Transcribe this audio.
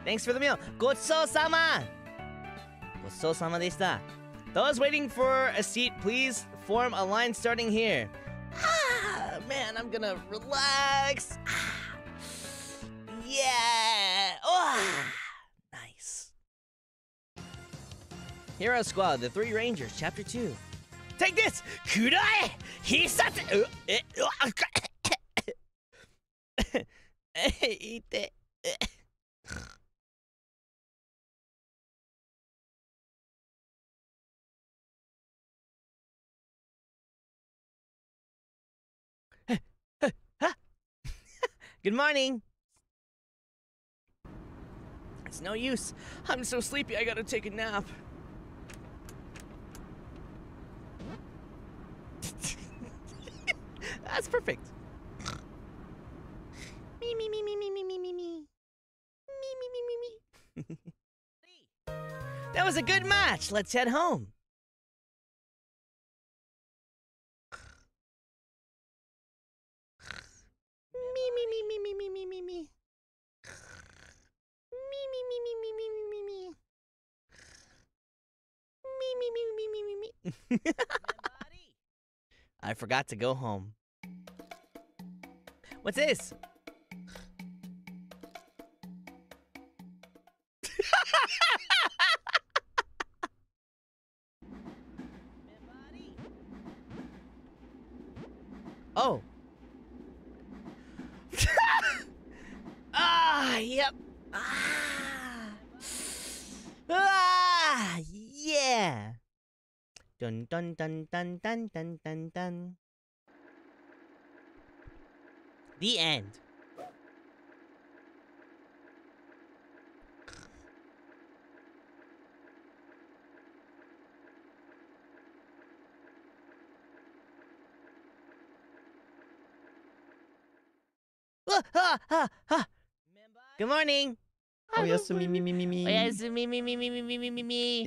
Thanks for the meal. ごちそうさま. ごちそうさまでした. Those waiting for a seat, please form a line starting here. Man, I'm gonna relax. Yeah. Nice. Hero Squad, The Three Rangers, Chapter 2. Take this! Kurai! Hisatsu! Ite. Good morning. It's no use. I'm so sleepy, I gotta take a nap. That's perfect. Me, me, me, me, me, me, me, me, me. Me, me, me, me, me. That was a good match. Let's head home. Me, me, me, me, me, me, me, me, me. Me, me, me, me, me, me, me, me. Me, me, me, me, me, me, me. I forgot to go home. What's this? Oh. Yep. Yeah. Dun dun dun dun dun dun dun dun. The end. Good morning. Oyasumi mi mi mi mi. Oyasumi mi mi mi mi mi mi mi.